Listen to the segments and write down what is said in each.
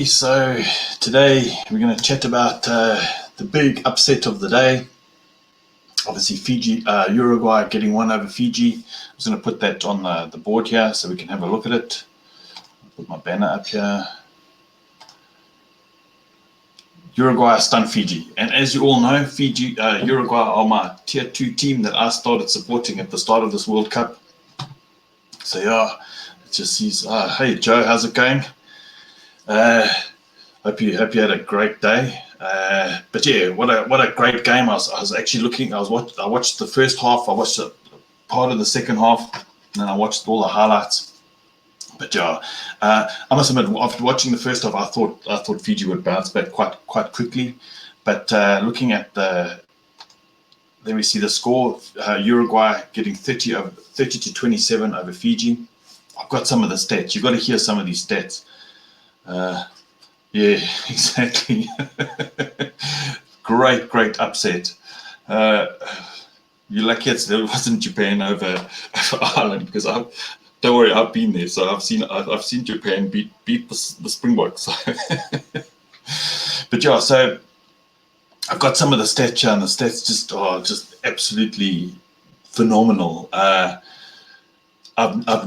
So today we're going to chat about the big upset of the day. Obviously, Uruguay getting one over Fiji. I'm just going to put that on the board here so we can have a look at it. I'll put my banner up here. Uruguay stunned Fiji, and as you all know, Uruguay are my tier 2 team that I started supporting at the start of this World Cup. So yeah, it just sees. Hey Joe, how's it going? Hope you had a great day. But yeah, what a great game. I was actually looking. I watched the first half. I watched a part of the second half, and then I watched all the highlights. But yeah, I must admit, after watching the first half, I thought Fiji would bounce back quite quickly. But looking at there we see the score: Uruguay getting 30 to 27 over Fiji. I've got some of the stats. You've got to hear some of these stats. Yeah, exactly. Great upset. You're lucky it wasn't Japan over Ireland, because don't worry, I've been there, so I've seen Japan beat the Springboks. But yeah, so I've got some of the stats here, and the stats just absolutely phenomenal. I've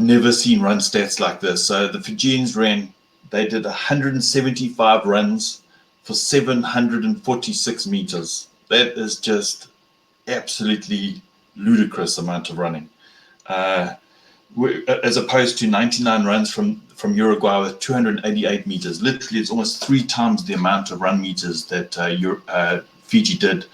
never seen run stats like this. So the Fijians they did 175 runs for 746 meters. That is just absolutely ludicrous amount of running. As opposed to 99 runs from Uruguay with 288 meters. Literally, it's almost 3 times the amount of run meters that Fiji did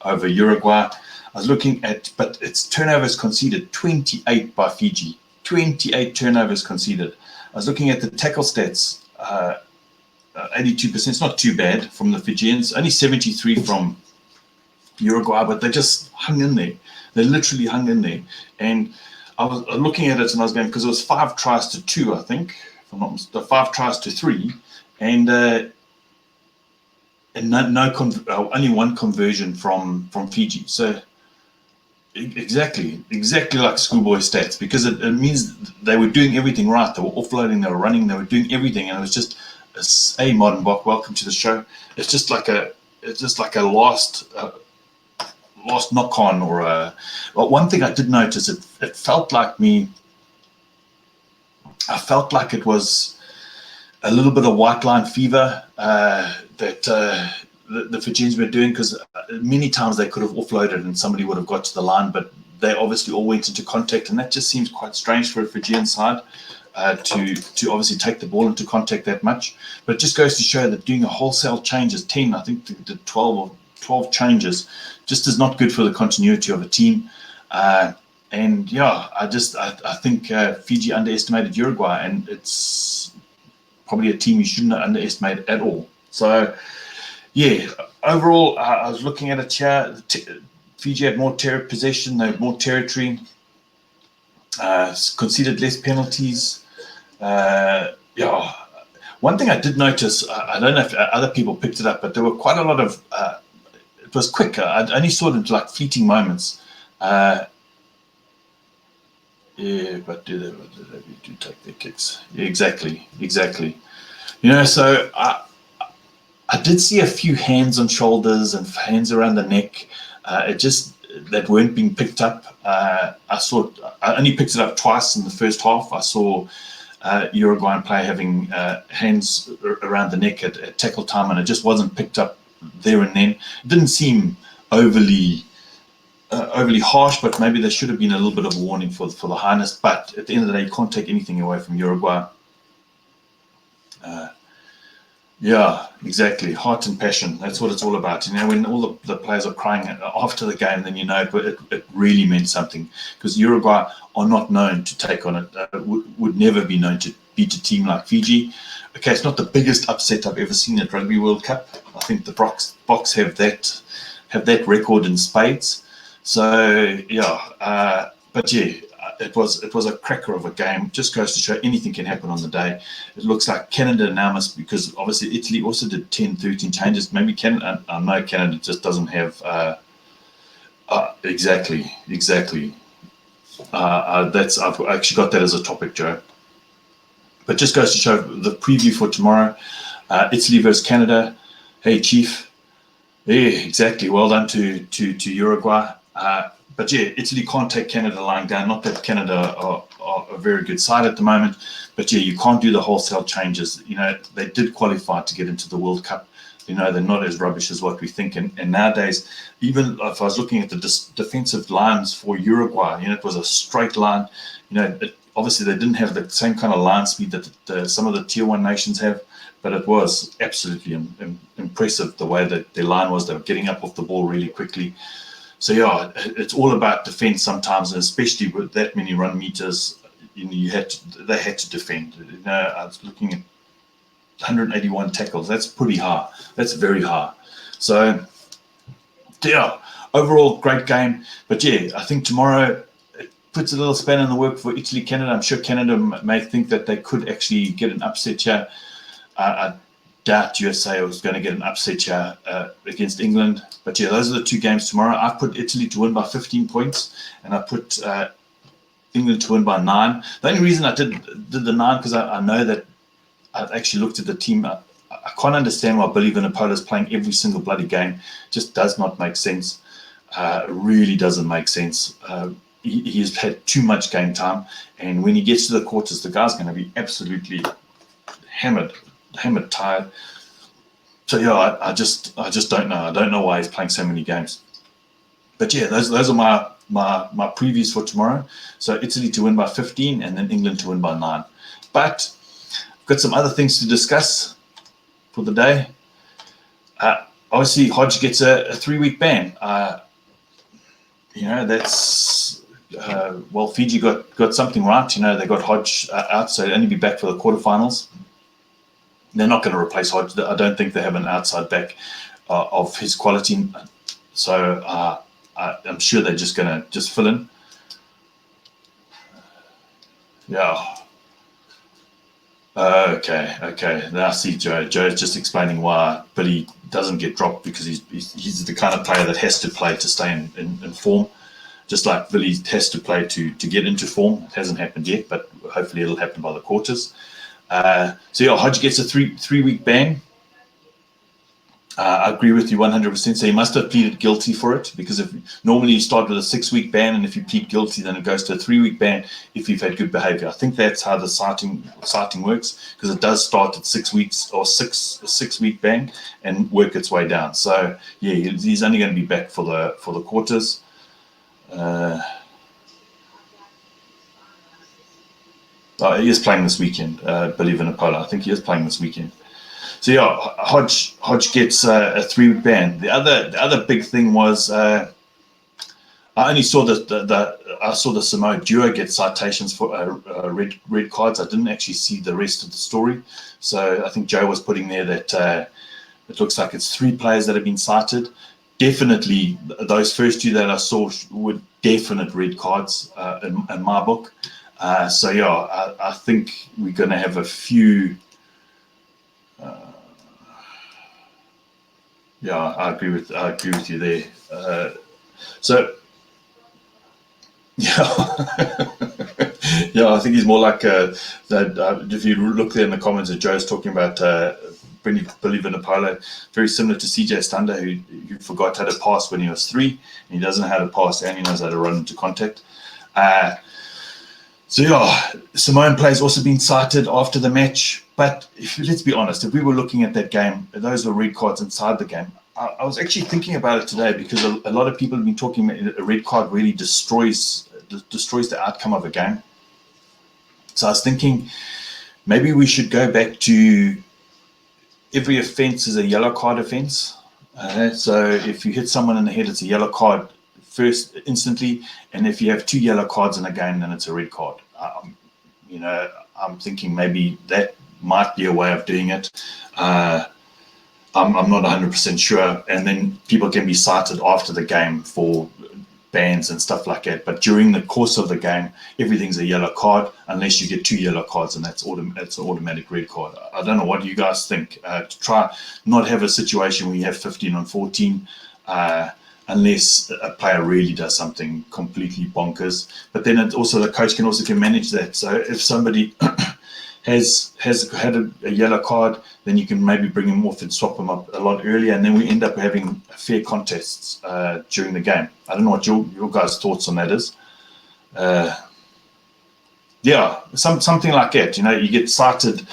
over Uruguay. I was looking at, but its turnovers conceded 28 by Fiji. 28 turnovers conceded. I was looking at the tackle stats. 82%. It's not too bad from the Fijians. Only 73 from Uruguay, but they just hung in there. They literally hung in there. And I was looking at it, and I was going, because it was 5 tries to 2, I think, if I'm not mistaken, 5 tries to 3, and only 1 conversion from Fiji. So exactly like schoolboy stats, because it means they were doing everything right. They were offloading, they were running, they were doing everything, and it was just a Modern Bok. Welcome to the show. It's just like a lost knock on, or well, one thing I did notice, it felt like I felt like it was a little bit of white line fever that the Fijians were doing, because many times they could have offloaded and somebody would have got to the line, but they obviously all went into contact, and that just seems quite strange for a Fijian side to obviously take the ball into contact that much. But it just goes to show that doing a wholesale changes, 10, I think the 12 changes, just is not good for the continuity of a team. And yeah, I think Fiji underestimated Uruguay, and it's probably a team you shouldn't underestimate at all. So yeah, overall, I was looking at it here. Fiji had more possession, they had more territory, conceded less penalties. Yeah, one thing I did notice, I don't know if other people picked it up, but there were quite a lot of. It was quicker. I only saw it in like fleeting moments. Yeah, but do they take their kicks? Yeah, exactly. You know, so I did see a few hands on shoulders and hands around the neck. That weren't being picked up. I only picked it up twice in the first half. I saw Uruguayan player having hands around the neck at tackle time, and it just wasn't picked up there and then. It didn't seem overly harsh, but maybe there should have been a little bit of a warning for the highness. But at the end of the day, you can't take anything away from Uruguay. Yeah, exactly. Heart and passion. That's what it's all about. You know, when all the players are crying after the game, then you know it really meant something. Because Uruguay are not known to take on it. Would never be known to beat a team like Fiji. Okay, it's not the biggest upset I've ever seen at Rugby World Cup. I think the Boks have that record in spades. So yeah, but yeah. It was a cracker of a game. Just goes to show anything can happen on the day. It looks like Canada now must, because obviously Italy also did 10, 13 changes. Maybe Canada, I know Canada just doesn't have exactly. I've actually got that as a topic, Joe. But just goes to show the preview for tomorrow. Italy versus Canada. Hey, Chief. Yeah, exactly. Well done to Uruguay. But yeah, Italy can't take Canada lying down. Not that Canada are a very good side at the moment, but yeah, you can't do the wholesale changes. They did qualify to get into the World Cup. They're not as rubbish as what we think. And nowadays, even if I was looking at the defensive lines for Uruguay, it was a straight line. Obviously they didn't have the same kind of line speed that some of the tier 1 nations have, but it was absolutely impressive the way that their line was. They were getting up off the ball really quickly. So yeah, it's all about defense sometimes, and especially with that many run meters, they had to defend. I was looking at 181 tackles. That's pretty high. That's very high. So yeah, overall great game. But yeah, I think tomorrow it puts a little span in the work for Italy, Canada. I'm sure Canada may think that they could actually get an upset here. I doubt USA was going to get an upset here against England. But yeah, those are the 2 games tomorrow. I put Italy to win by 15 points, and I put England to win by 9. The only reason I did the 9 because I know that I've actually looked at the team. I can't understand why Billy Vunipola is playing every single bloody game. It just does not make sense. It really doesn't make sense. He's had too much game time, and when he gets to the quarters, the guy's going to be absolutely hammered tired. So yeah, I just don't know. I don't know why he's playing so many games. But yeah, those are my previews for tomorrow. So Italy to win by 15, and then England to win by 9. But I've got some other things to discuss for the day. Obviously, Hodge gets a 3-week ban. That's Fiji got something right. They got Hodge out, so he'll only be back for the quarterfinals. They're not going to replace Hodge. I don't think they have an outside back of his quality. So I'm sure they're just going to fill in. Yeah. Okay. Now I see Joe. Joe's just explaining why Billy doesn't get dropped, because he's the kind of player that has to play to stay in form. Just like Billy has to play to get into form. It hasn't happened yet, but hopefully it'll happen by the quarters. So yeah, Hodge gets a 3-week ban. I agree with you 100%. So he must have pleaded guilty for it, because if normally you start with a 6-week ban, and if you plead guilty, then it goes to a 3-week ban if you've had good behaviour. I think that's how the citing works, because it does start at 6 weeks or a 6-week ban and work its way down. So yeah, he's only going to be back for the quarters. He is playing this weekend, Billy Vunipola. I think he is playing this weekend. So yeah, Hodge gets a 3-week ban. The other big thing was I only saw I saw the Samoa duo get citations for red cards. I didn't actually see the rest of the story. So I think Joe was putting there that it looks like it's 3 players that have been cited. Definitely, those first 2 that I saw were definite red cards in my book. So yeah, I think we're going to have a few. Yeah, I agree with you there. So yeah, yeah, I think he's more like that. If you look there in the comments, that Joe's talking about Billy Vunipola, very similar to CJ Stander, who forgot how to pass when he was 3, and he doesn't know how to pass, and he knows how to run into contact. So yeah, Samoan players also been cited after the match. But let's be honest, if we were looking at that game, those were red cards inside the game. I was actually thinking about it today, because a lot of people have been talking about a red card really destroys the outcome of a game. So I was thinking maybe we should go back to every offence is a yellow card offence. So if you hit someone in the head, it's a yellow card first instantly, and if you have 2 yellow cards in a game, then it's a red card. I'm thinking maybe that might be a way of doing it. I'm not 100% sure, and then people can be cited after the game for bans and stuff like that. But during the course of the game, everything's a yellow card unless you get 2 yellow cards, and that's an automatic red card. I don't know, what do you guys think? To try not have a situation where you have 15 on 14, unless a player really does something completely bonkers. But then the coach can manage that. So if somebody has had a yellow card, then you can maybe bring him off and swap him up a lot earlier, and then we end up having fair contests during the game. I don't know what your guys' thoughts on that is. Yeah, something like that. You get cited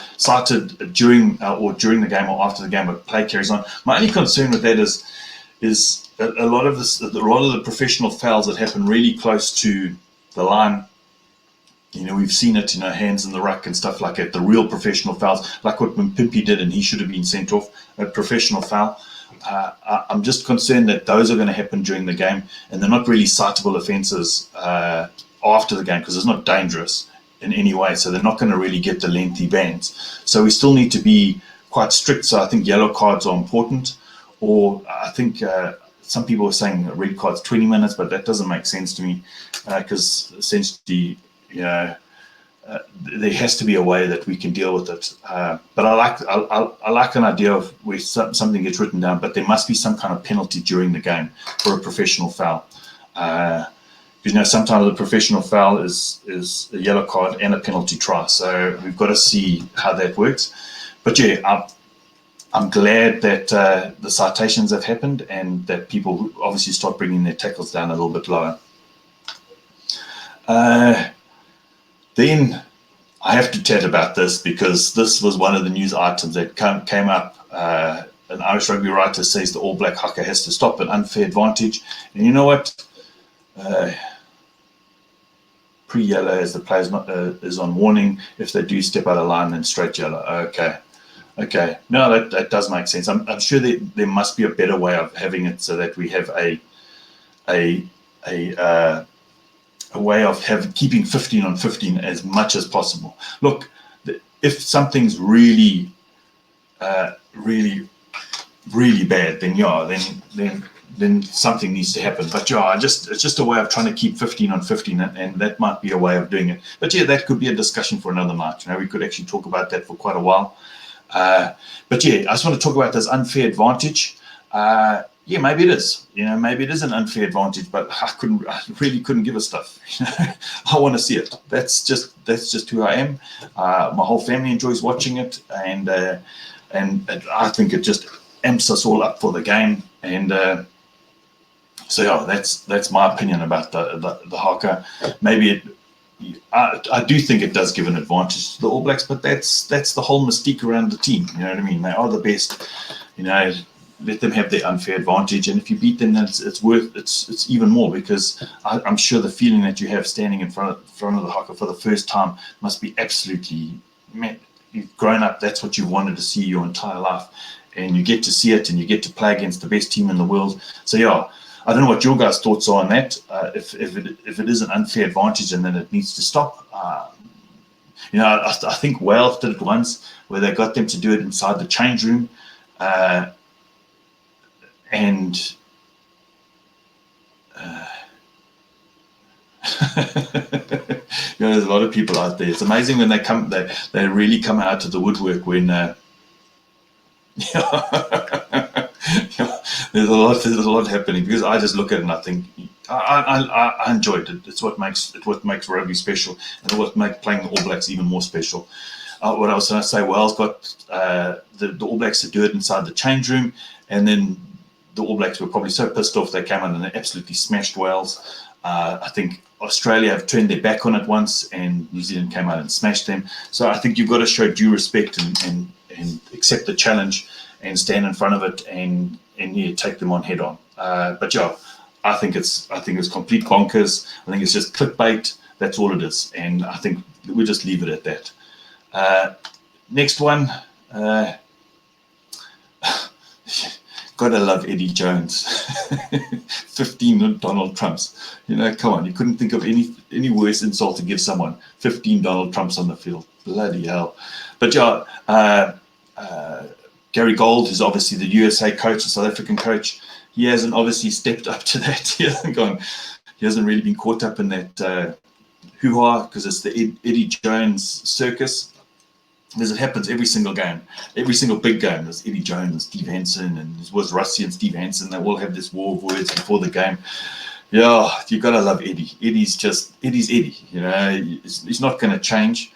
during the game or after the game, but play carries on. My only concern with that is a lot of the professional fouls that happen really close to the line. We've seen it, hands in the ruck and stuff like that. The real professional fouls, like what Pimpy did, and he should have been sent off, a professional foul. I'm just concerned that those are going to happen during the game, and they're not really citable offences after the game because it's not dangerous in any way. So they're not going to really get the lengthy bans. So we still need to be quite strict. So I think yellow cards are important, or I think some people are saying red cards 20 minutes, but that doesn't make sense to me because essentially, there has to be a way that we can deal with it. But I like an idea of where something gets written down, but there must be some kind of penalty during the game for a professional foul. Sometimes the professional foul is a yellow card and a penalty try. So we've got to see how that works. But yeah, I'm glad that the citations have happened and that people obviously start bringing their tackles down a little bit lower. Then I have to chat about this because this was one of the news items that came up. An Irish rugby writer says the All Black haka has to stop an unfair advantage. And you know what? Pre-yellow as the players is on warning. If they do step out of line, then straight yellow. Okay. No, that does make sense. I'm sure there must be a better way of having it so that we have a way of keeping 15 on 15 as much as possible. Look, if something's really bad, then something needs to happen. But yeah, it's just a way of trying to keep 15 on 15, and that might be a way of doing it. But yeah, that could be a discussion for another night. We could actually talk about that for quite a while. But yeah, I just want to talk about this unfair advantage. Yeah, maybe it is. Maybe it is an unfair advantage, but I really couldn't give a stuff. I want to see it. That's just who I am. My whole family enjoys watching it, and I think it just amps us all up for the game. And so yeah, that's my opinion about the haka. Maybe I do think it does give an advantage to the All Blacks, but that's the whole mystique around the team. You know what I mean? They are the best. Let them have their unfair advantage, and if you beat them, then it's even more, because I'm sure the feeling that you have standing in front of the haka for the first time must be absolutely. You've grown up. That's what you wanted to see your entire life, and you get to see it, and you get to play against the best team in the world. So yeah, I don't know what your guys' thoughts are on that. If it is an unfair advantage, and then it needs to stop. I think Wales did it once, where they got them to do it inside the change room. And there's a lot of people out there. It's amazing when they really come out of the woodwork when there's a lot happening, because I just look at it and I think I enjoyed it. It's what makes rugby special, and what makes playing the All Blacks even more special. What I was going to say, Wales got the All Blacks to do it inside the change room, and then the All Blacks were probably so pissed off they came out and they absolutely smashed Wales. I think Australia have turned their back on it once, and New Zealand came out and smashed them. So I think you've got to show due respect and accept the challenge and stand in front of it and take them on head on. But yeah, I think it's complete bonkers. I think it's just clickbait. That's all it is, and I think we just leave it at that. Next one. Gotta love Eddie Jones. 15 Donald Trumps. Come on, you couldn't think of any worse insult to give someone. 15 Donald Trumps on the field. Bloody hell. But yeah, Gary Gold, who's obviously the USA coach, the South African coach, he hasn't obviously stepped up to that. He hasn't really been caught up in that hoo-ha, because it's the Eddie Jones circus. Because it happens every single game, every single big game. There's Eddie Jones and Steve Hansen, and it was Rusty and Steve Hansen. They all have this war of words before the game. Yeah, you've got to love Eddie. Eddie's Eddie. He's not going to change.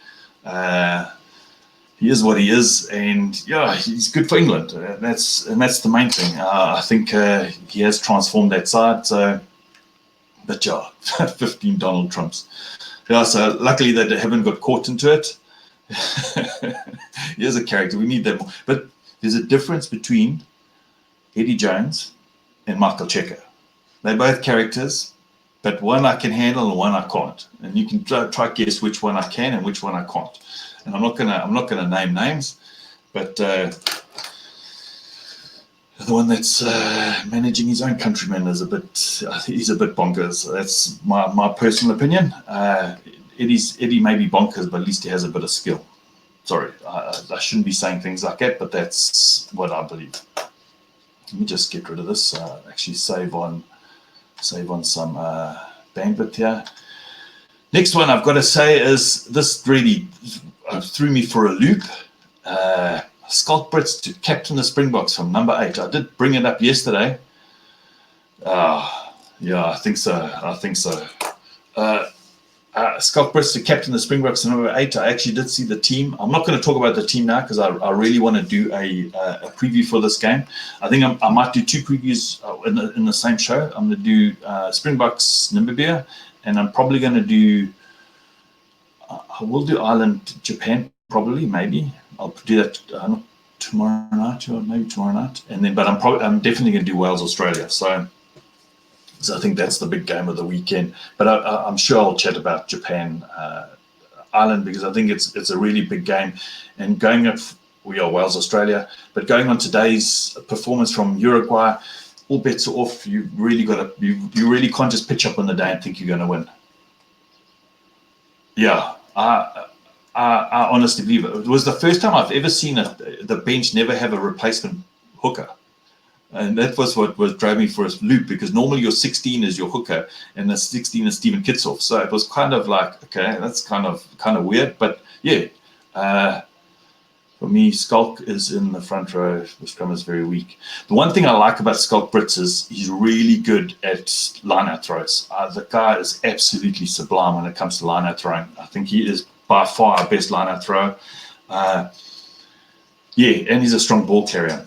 he is what he is, and yeah, he's good for England. That's the main thing. I think he has transformed that side. So, but yeah, 15 Donald Trumps. Yeah, so luckily they haven't got caught into it. He is a character. We need that more. But there's a difference between Eddie Jones and Michael Checker. They're both characters, but one I can handle and one I can't. And you can try guess which one I can and which one I can't. And I'm not gonna name names, but the one that's managing his own countrymen is he's a bit bonkers. That's my personal opinion. Eddie may be bonkers, but at least he has a bit of skill. Sorry, I shouldn't be saying things like that, but that's what I believe. Let me just get rid of this. Actually, save on some bandwidth here. Next one I've got to say is this really threw me for a loop. Schalk Brits to captain the Springboks from number 8. I did bring it up yesterday. Yeah, I think so. Schalk Brits to captain the Springboks from number 8. I actually did see the team. I'm not going to talk about the team now because I really want to do a preview for this game. I think I might do 2 previews in the same show. I'm going to do Springboks Namibia, and I'm probably going to do. I will do Ireland Japan probably, maybe. I'll do that not tomorrow night or maybe tomorrow night, and then. But I'm definitely going to do Wales Australia. So I think that's the big game of the weekend. But I'm sure I'll chat about Japan, Ireland, because I think it's a really big game. And going up, we are Wales Australia. But going on today's performance from Uruguay, all bets are off. You really can't just pitch up on the day and think you're going to win. Yeah, I honestly believe it. It was the first time I've ever seen the bench never have a replacement hooker. And that was what drove me for a loop, because normally your 16 is your hooker and the 16 is Steven Kitsoff. So it was kind of like, okay, that's kind of weird. But yeah, for me, Schalk is in the front row. The scrum is very weak. The one thing I like about Schalk Brits is he's really good at line-out throws. The guy is absolutely sublime when it comes to line-out throwing. I think he is by far our best line-out thrower. Yeah, and he's a strong ball carrier.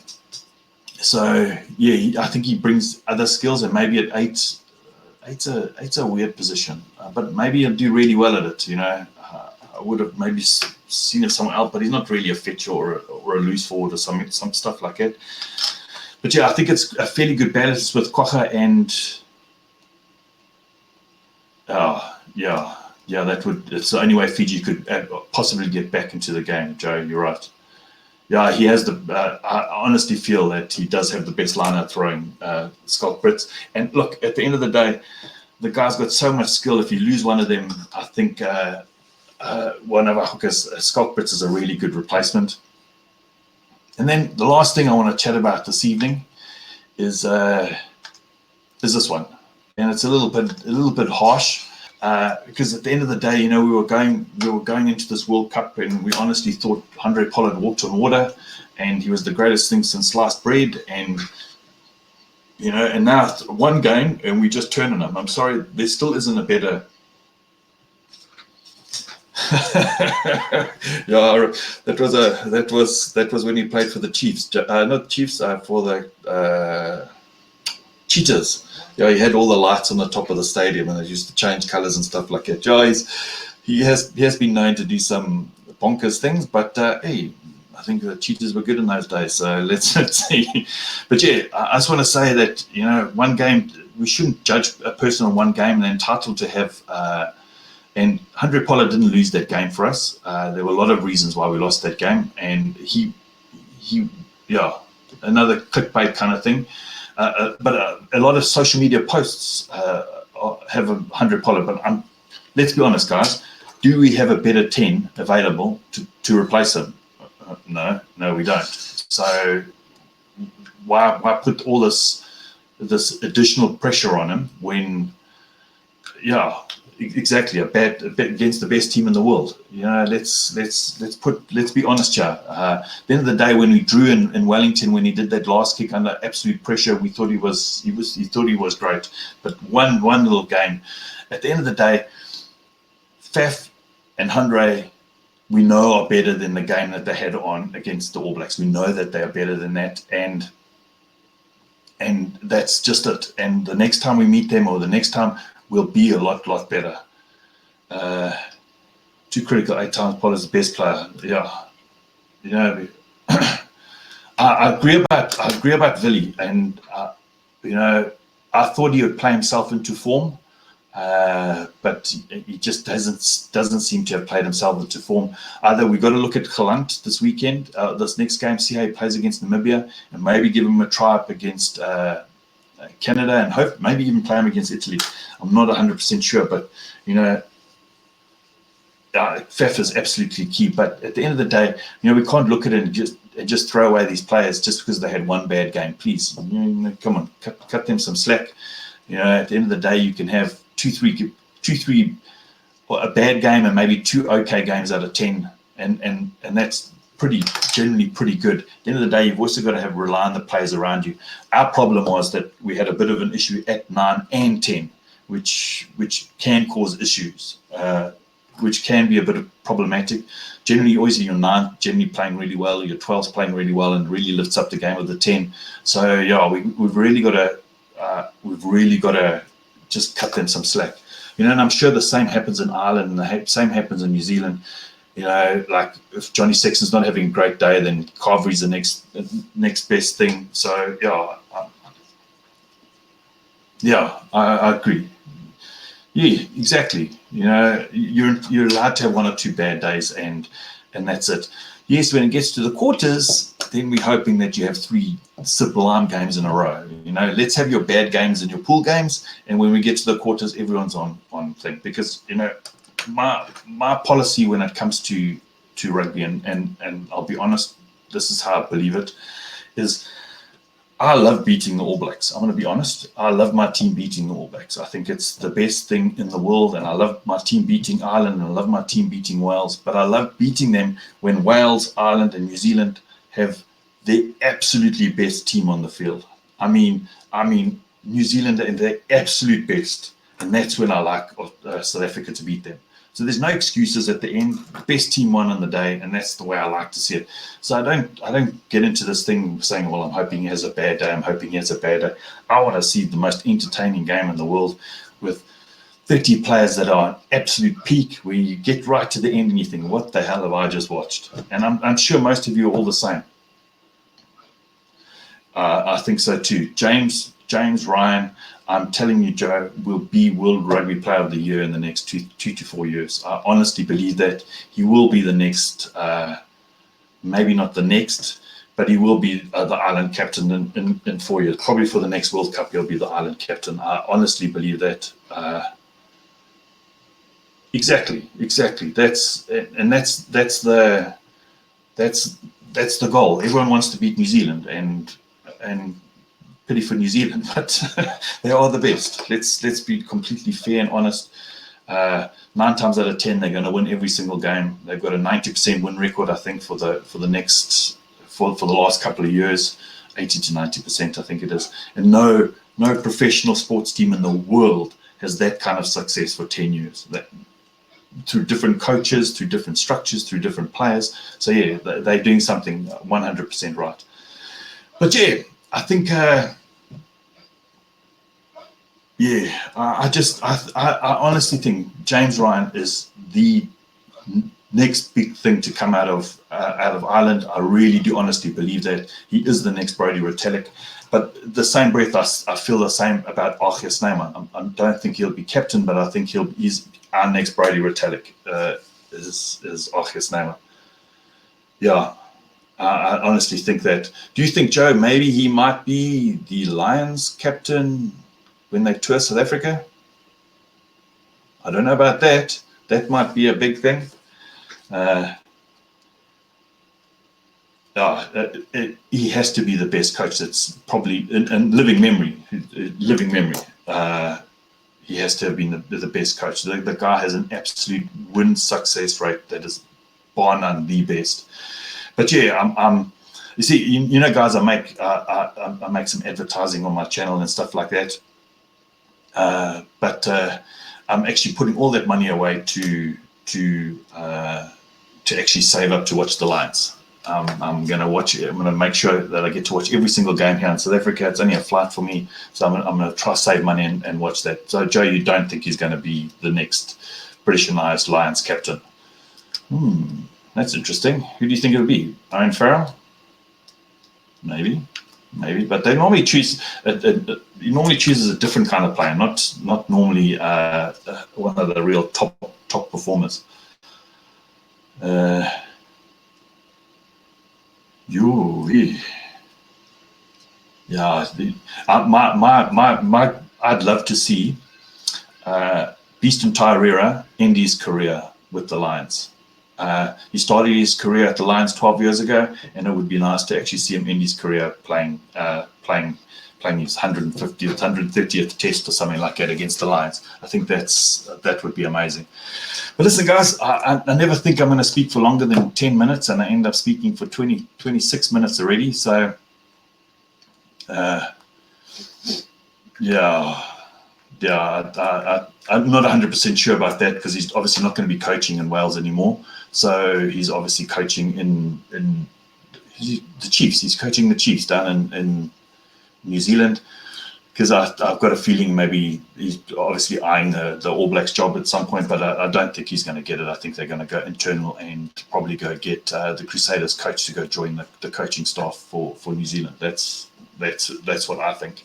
So yeah, I think he brings other skills, and maybe at 8, eight's a weird position, but maybe he'll do really well at it. I would have maybe seen it somewhere else, but he's not really a fetch or a loose forward or some stuff like that. But yeah, I think it's a fairly good balance with Kwagga and it's the only way Fiji could possibly get back into the game. Joe, you're right. Yeah, he has I honestly feel that he does have the best line-out throwing, Schalk Brits. And look, at the end of the day, the guy's got so much skill. If you lose one of them, I think one of our hookers, Schalk Brits, is a really good replacement. And then the last thing I want to chat about this evening is this one, and it's a little bit harsh. Because at the end of the day, we were going into this World Cup, and we honestly thought Andre Pollard walked on water, and he was the greatest thing since sliced bread. And and now one game, and we just turn on him. I'm sorry, there still isn't a better. Yeah, that was when he played for the Chiefs, not Chiefs, for the Cheetahs. Yeah, he had all the lights on the top of the stadium, and they used to change colours and stuff like that. Yeah, he has been known to do some bonkers things, but hey, I think the Cheetahs were good in those days. So let's see. But yeah, I just want to say that one game, we shouldn't judge a person on one game, and they're entitled to have. And Andre Pollard didn't lose that game for us. There were a lot of reasons why we lost that game, and he another clickbait kind of thing. But a lot of social media posts have 100 Pollard. But let's be honest, guys. Do we have a better 10 available to replace him? No, we don't. So why put all this additional pressure on him when, exactly a bet against the best team in the world? Let's be honest here. At the end of the day, when we drew in Wellington, when he did that last kick under absolute pressure, we thought he was great. But one little game. At the end of the day, Faf and Andre we know are better than the game that they had on against the All Blacks. We know that they are better than that, and that's just it. And the next time we meet them, or the next time, we'll be a lot better. Too critical 8 times. Pollard's the best player. Yeah, you know. I agree about Villy, and you know, I thought he would play himself into form, but he just doesn't seem to have played himself into form. Either we got to look at Gelant this weekend, this next game, see how he plays against Namibia, and maybe give him a try up against Canada, and hope maybe even play him against Italy. I'm not 100% sure, but you know. Faf is absolutely key, but at the end of the day, you know, we can't look at it and just throw away these players just because they had one bad game. Please, you know, come on, cut them some slack. You know, at the end of the day, you can have two, three, a bad game and maybe 2 okay games out of 10, and that's generally pretty good. At the end of the day, you've also got to rely on the players around you. Our problem was that we had a bit of an issue at 9 and 10, which can cause issues. Which can be a bit problematic. Generally, always your 9 generally playing really well, your 12's playing really well, and really lifts up the game with the 10. So yeah, we've really got to just cut them some slack. You know, and I'm sure the same happens in Ireland, and the same happens in New Zealand. You know, like if Johnny Sexton's not having a great day, then Carvery's the next best thing. So yeah, I agree. Yeah, exactly. You know, you're allowed to have 1 or 2 bad days, and that's it. Yes, when it gets to the quarters, then we're hoping that you have 3 sublime games in a row. You know, let's have your bad games and your pool games, and when we get to the quarters, everyone's on thing. Because you know, my policy when it comes to rugby, and I'll be honest, this is how I believe it, is I love beating the All Blacks. I'm going to be honest. I love my team beating the All Blacks. I think it's the best thing in the world, and I love my team beating Ireland, and I love my team beating Wales. But I love beating them when Wales, Ireland, and New Zealand have the absolutely best team on the field. I mean, New Zealand are their absolute best, and that's when I like South Africa to beat them. So there's no excuses at the end. Best team won on the day, and that's the way I like to see it. So I don't get into this thing saying, well, I'm hoping he has a bad day. I'm hoping he has a bad day. I want to see the most entertaining game in the world with 30 players that are absolute peak, where you get right to the end and you think, what the hell have I just watched? And I'm sure most of you are all the same. I think so too. James Ryan, I'm telling you, Joe, will be World Rugby Player of the Year in the next 2 to 4 years. I honestly believe that he will be the next, maybe not the next, but he will be the Ireland captain in 4 years. Probably for the next World Cup, he'll be the Ireland captain. I honestly believe that. Exactly. That's the goal. Everyone wants to beat New Zealand, and pity for New Zealand, but they are the best. Let's be completely fair and honest. 9 times out of 10, they're going to win every single game. They've got a 90% win record, I think, for the last couple of years, 80 to 90%, I think it is. And no professional sports team in the world has that kind of success for 10 years. Through different coaches, through different structures, through different players. So yeah, they're doing something 100% right. But yeah, I think, I honestly think James Ryan is the next big thing to come out of Ireland. I really do honestly believe that he is the next Brodie Retallick. But the same breath, I feel the same about Archie Snyman. I don't think he'll be captain, but I think he's our next Brodie Retallick is Archie Snyman. Yeah. I honestly think that. Do you think, Joe, maybe he might be the Lions captain when they tour South Africa? I don't know about that. That might be a big thing. He has to be the best coach. That's probably in living memory. He has to have been the best coach. The guy has an absolute win success rate that is bar none the best. But yeah, you see, you know, guys, I make some advertising on my channel and stuff like that. But I'm actually putting all that money away to to actually save up to watch the Lions. I'm going to make sure that I get to watch every single game here in South Africa. It's only a flight for me, so I'm going to try to save money and watch that. So, Joe, you don't think he's going to be the next British and Irish Lions captain? That's interesting. Who do you think it'll be? Owen Farrell? Maybe, but they normally choose. He normally chooses a different kind of player, not normally one of the real top performers. Yeah, I'd love to see Beeston Tyrera end his career with the Lions. He started his career at the Lions 12 years ago, and it would be nice to actually see him end his career playing his 150th, 130th test or something like that against the Lions. I think that would be amazing. But listen, guys, I never think I'm going to speak for longer than 10 minutes, and I end up speaking for 26 minutes already. So, I'm not 100% sure about that, because he's obviously not going to be coaching in Wales anymore. So he's obviously coaching in the Chiefs. He's coaching the Chiefs down in New Zealand, because I've got a feeling maybe he's obviously eyeing the All Blacks job at some point, but I don't think he's going to get it. I think they're going to go internal and probably go get the Crusaders coach to go join the coaching staff for New Zealand. That's what I think.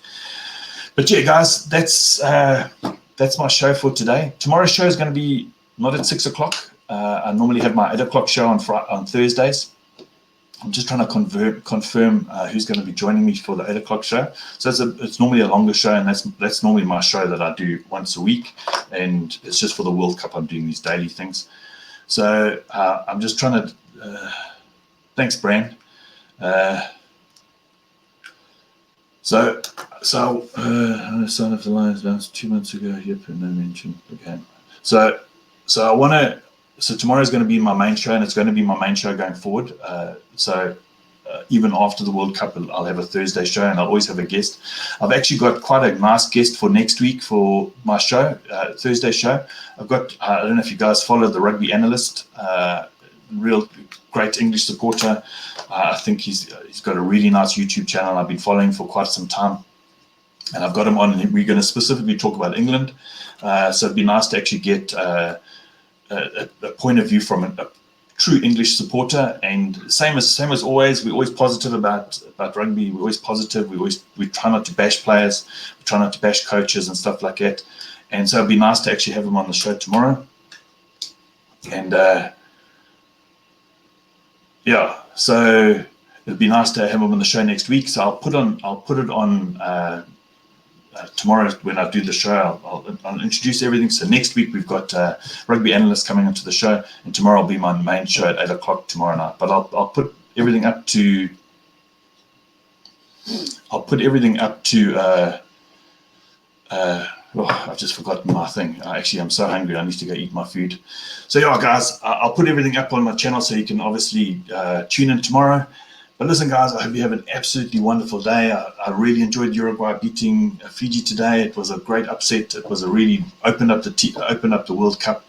But yeah, guys, that's my show for today. Tomorrow's show is going to be not at 6 o'clock. I normally have my 8 o'clock show on Thursdays. I'm just trying to confirm who's going to be joining me for the 8 o'clock show. So it's normally a longer show, and that's normally my show that I do once a week, and it's just for the World Cup. I'm doing these daily things. So I'm just trying to. Thanks, Bran. So son of the Lions announced 2 months ago. Yep, no mention. Okay. So I want to. So tomorrow is going to be my main show, and it's going to be my main show going forward. So even after the World Cup, I'll have a Thursday show, and I'll always have a guest. I've actually got quite a nice guest for next week for my show, Thursday show. I've got, I don't know if you guys follow the Rugby Analyst, real great English supporter. I think he's got a really nice YouTube channel I've been following for quite some time. And I've got him on, and we're going to specifically talk about England. So it'd be nice to actually get a point of view from a true English supporter. And same as always, we're always positive about rugby. We're always positive. We try not to bash players. We try not to bash coaches and stuff like that. And so it'd be nice to actually have him on the show tomorrow. And so it'd be nice to have him on the show next week. So I'll put it on tomorrow when I do the show. I'll introduce everything. So next week we've got Rugby Analyst coming into the show, and tomorrow will be my main show at 8 o'clock tomorrow night. But I'll put everything up to. I've just forgotten my thing. I'm so hungry. I need to go eat my food. So yeah, guys, I'll put everything up on my channel so you can obviously tune in tomorrow. But listen, guys, I hope you have an absolutely wonderful day. I really enjoyed Uruguay beating Fiji today. It was a great upset. It was a really opened up the World Cup,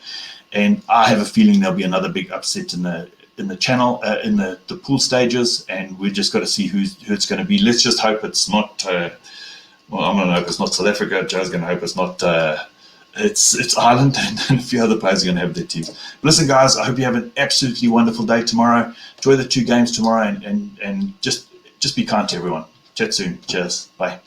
and I have a feeling there'll be another big upset in the channel in the pool stages, and we've just got to see who it's going to be. Let's just hope it's not. I'm going to hope it's not South Africa. Joe's going to hope it's not. It's Ireland, and a few other players are going to have their teams. But listen, guys, I hope you have an absolutely wonderful day tomorrow. Enjoy the 2 games tomorrow, and just be kind to everyone. Chat soon. Cheers. Bye.